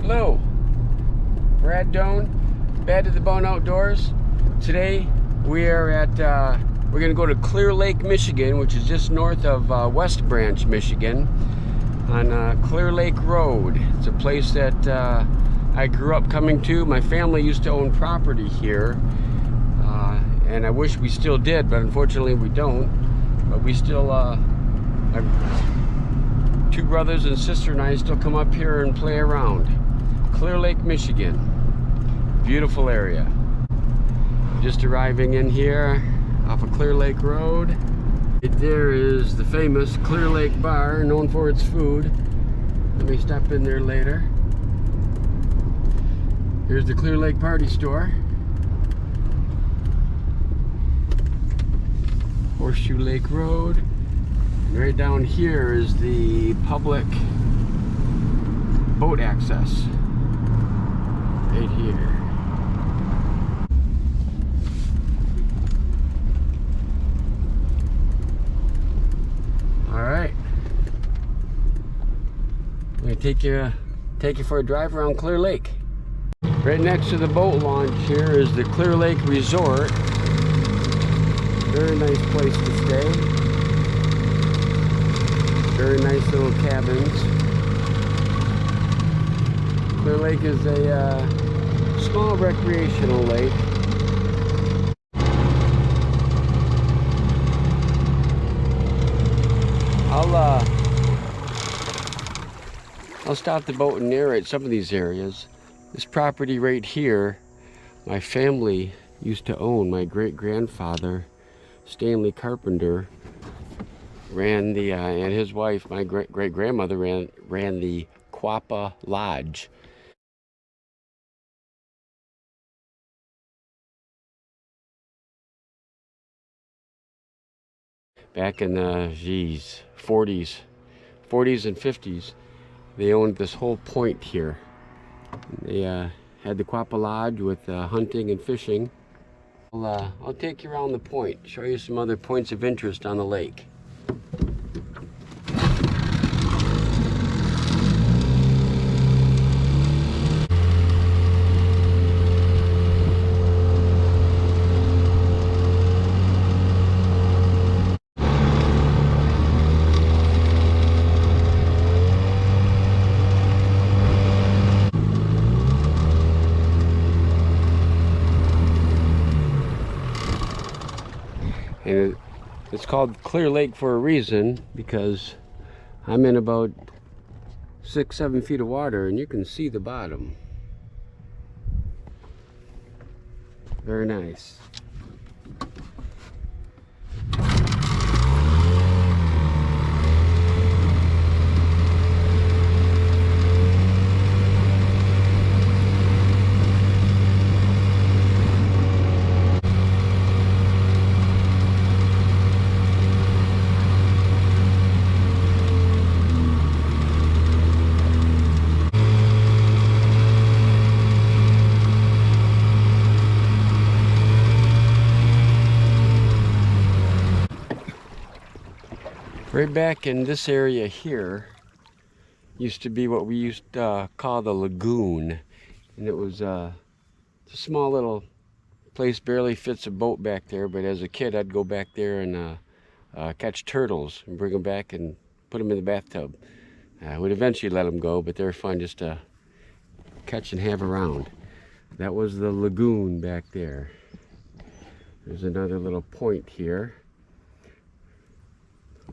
Hello, Brad Doan, Bad to the Bone Outdoors. Today we are at, we're going to go to Clear Lake, Michigan, which is just north of West Branch, Michigan, on Clear Lake Road. It's a place that I grew up coming to. My family used to own property here, and I wish we still did, but unfortunately we don't. But we still, my two brothers and sister and I still come up here and play around. Clear Lake, Michigan. Beautiful area. Just arriving in here off of Clear Lake Road. Right there is the famous Clear Lake Bar, known for its food. Let me stop in there later. Here's the Clear Lake Party Store. Horseshoe Lake Road. And right down here is the public boat access. Right here. Alright. I'm gonna take you for a drive around Clear Lake. Right next to the boat launch here is the Clear Lake Resort. Very nice place to stay. Very nice little cabins. Clear Lake is a small recreational lake. I'll stop the boat and narrate some of these areas. This property right here, my family used to own. My great-grandfather, Stanley Carpenter, ran the, and his wife, my great-grandmother, ran the Quappa Lodge. Back in the, 40s and 50s, they owned this whole point here. They had the Quappa Lodge with hunting and fishing. I'll take you around the point, show you some other points of interest on the lake. And it's called Clear Lake for a reason, because I'm in about 6-7 feet of water and you can see the bottom. Very nice. Right back in this area here used to be what we used to call the lagoon, and it was a small little place, barely fits a boat back there, but as a kid I'd go back there and catch turtles and bring them back and put them in the bathtub. I would eventually let them go, but they were fun just to catch and have around. That was the lagoon back there. There's another little point here.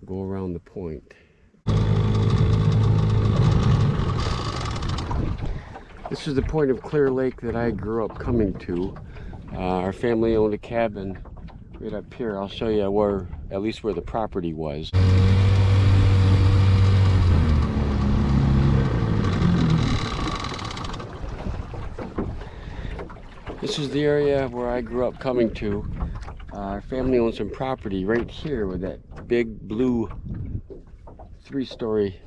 Go around the point. This is the point of Clear Lake that I grew up coming to. Our family owned a cabin right up here. I'll show you where, at least where the property was. This is the area where I grew up coming to. Our family owned some property right here where that big blue 3-story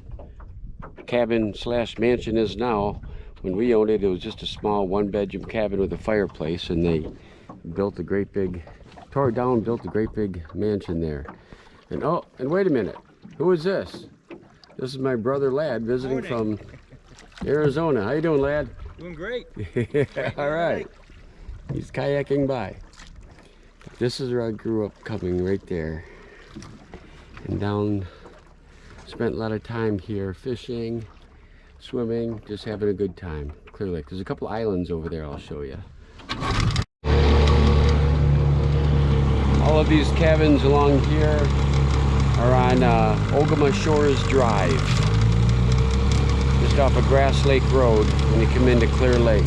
cabin slash mansion is now. When we owned it, it was just a small 1-bedroom cabin with a fireplace, and they built a great big, tore it down, built a great big mansion there. And wait a minute, who is this? This is my brother Lad visiting from Arizona. How you doing, lad? Doing great. All right. He's kayaking by. This is where I grew up coming, right there. And down, spent a lot of time here fishing, swimming, just having a good time. Clear Lake. There's a couple islands over there I'll show you. All of these cabins along here are on Ogama Shores Drive, just off of Grass Lake Road when you come into Clear Lake.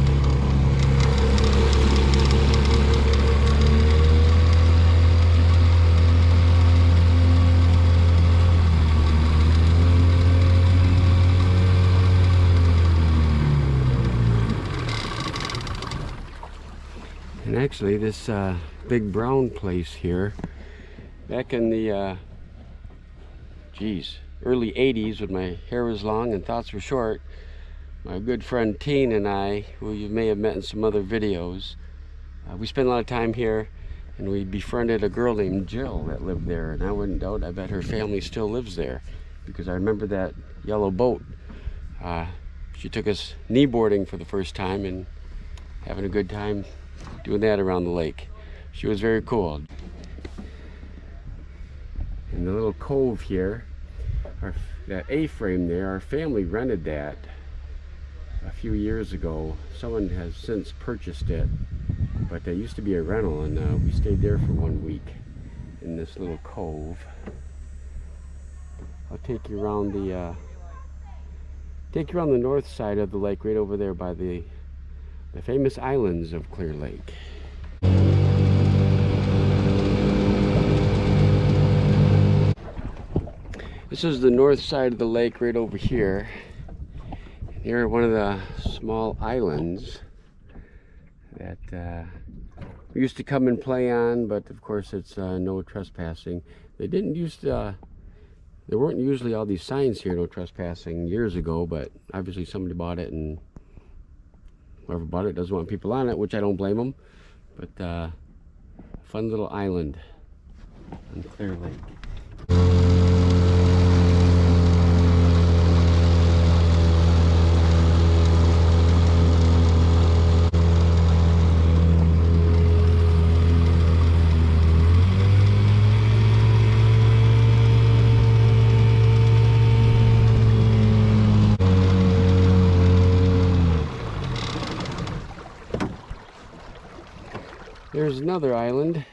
And actually this big brown place here, back in the early 80s when my hair was long and thoughts were short, my good friend Teen and I, who you may have met in some other videos, we spent a lot of time here, and we befriended a girl named Jill that lived there, and I wouldn't doubt, I bet her family still lives there, because I remember that yellow boat. She took us kneeboarding for the first time and having a good time doing that around the lake. She was very cool. And the little cove here, that A-frame there, our family rented that a few years ago. Someone has since purchased it, but there used to be a rental, and we stayed there for 1 week in this little cove. I'll take you around the north side of the lake, right over there by the famous islands of Clear Lake. This is the north side of the lake, right over here. Here, one of the small islands that we used to come and play on, but of course it's no trespassing. They didn't used to, there weren't usually all these signs here, no trespassing, years ago, but obviously somebody bought it, and whoever bought it doesn't want people on it, which I don't blame them. But fun little island on Clear Lake. There's another island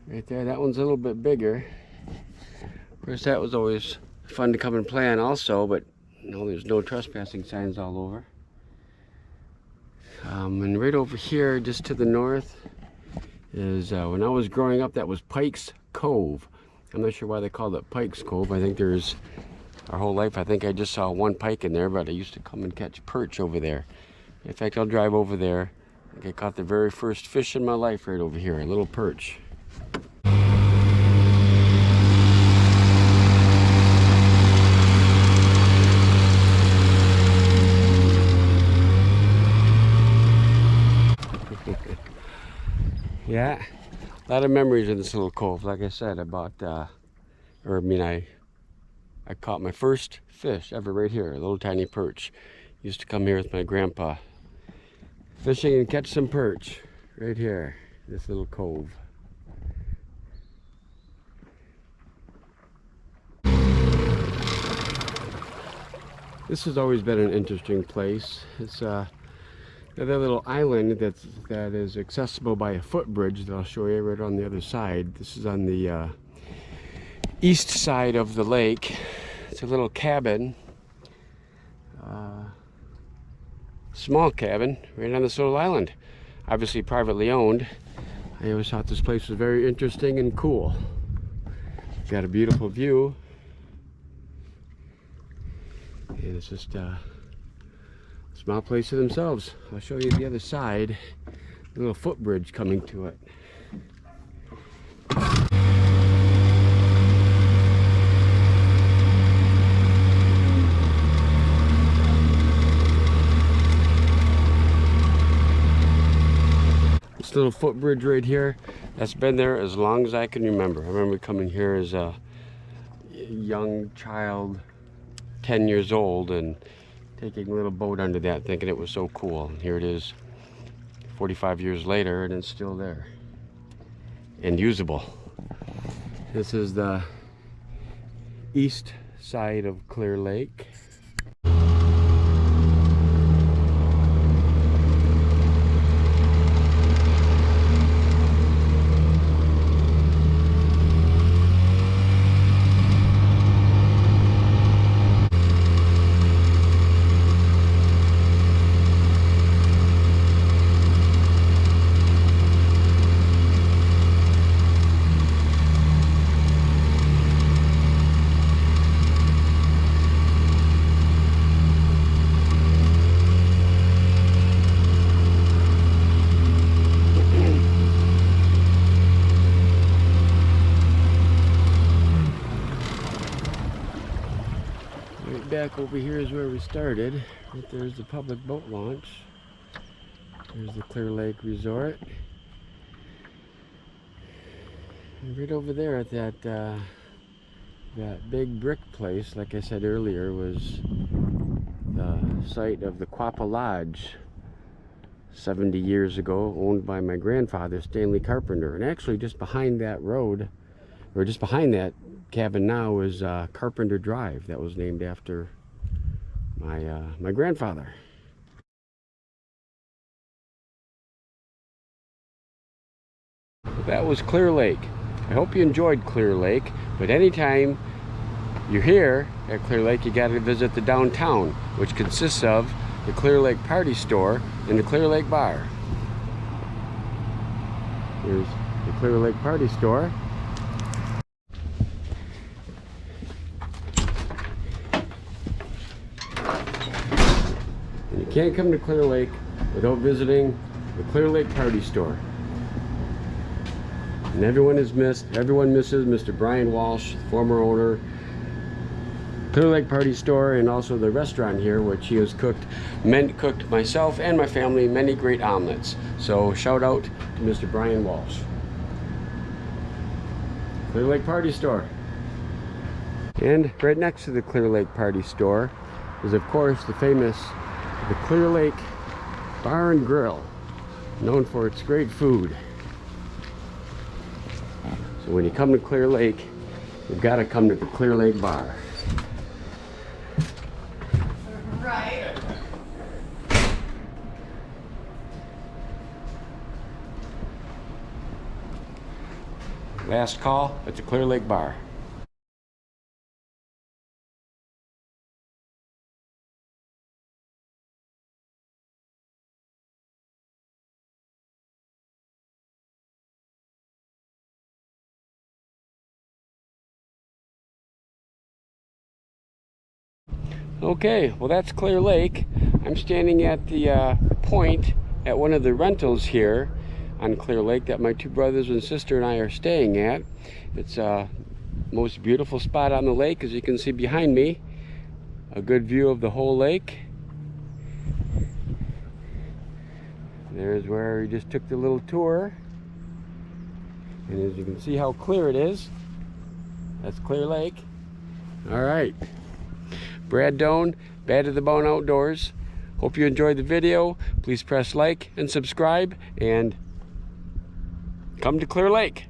right there. That one's a little bit bigger. Of course, that was always fun to come and play on also, but there's no trespassing signs all over. And right over here, just to the north, is when I was growing up, that was Pike's Cove. I'm not sure why they called it Pike's Cove. I think there's, our whole life, I think I just saw one pike in there, but I used to come and catch perch over there. In fact, I'll drive over there. I think I caught the very first fish in my life right over here, a little perch. Yeah, a lot of memories in this little cove. Like I said, I caught my first fish ever right here, a little tiny perch. Used to come here with my grandpa, fishing and catch some perch right here, this little cove. This has always been an interesting place. It's another little island that is accessible by a footbridge that I'll show you right on the other side. This is on the east side of the lake. It's a little cabin. Small cabin right on this little island, obviously privately owned. I always thought this place was very interesting and cool. Got a beautiful view, and it's just a small place to themselves. I'll show you the other side, a little footbridge coming to it. Little footbridge right here, that's been there as long as I can remember. I remember coming here as a young child, 10 years old, and taking a little boat under that, thinking it was so cool. And here it is 45 years later, and it's still there and usable. This is the east side of Clear Lake. Back over here is where we started. Right there's the public boat launch. There's the Clear Lake Resort. And right over there at that big brick place, like I said earlier, was the site of the Quappa Lodge 70 years ago, owned by my grandfather, Stanley Carpenter. And actually just behind that road, or just behind that cabin now, is Carpenter Drive. That was named after my grandfather. That was Clear Lake. I hope you enjoyed Clear Lake, but anytime you're here at Clear Lake, you got to visit the downtown, which consists of the Clear Lake Party Store and the Clear Lake Bar. Here's the Clear Lake Party Store. And you can't come to Clear Lake without visiting the Clear Lake Party Store. And everyone misses Mr. Brian Walsh, former owner, Clear Lake Party Store, and also the restaurant here, which he has cooked myself and my family many great omelets. So shout out to Mr. Brian Walsh. Clear Lake Party Store. And right next to the Clear Lake Party Store is, of course, the famous the Clear Lake Bar and Grill, known for its great food. So when you come to Clear Lake, you've got to come to the Clear Lake Bar. Right. Last call at the Clear Lake Bar. Okay, well that's Clear Lake. I'm standing at the point at one of the rentals here on Clear Lake that my two brothers and sister and I are staying at. It's a most beautiful spot on the lake, as you can see behind me. A good view of the whole lake. There's where we just took the little tour. And as you can see how clear it is, that's Clear Lake. All right. Brad Doan, Bad to the Bone Outdoors. Hope you enjoyed the video. Please press like and subscribe, and come to Clear Lake.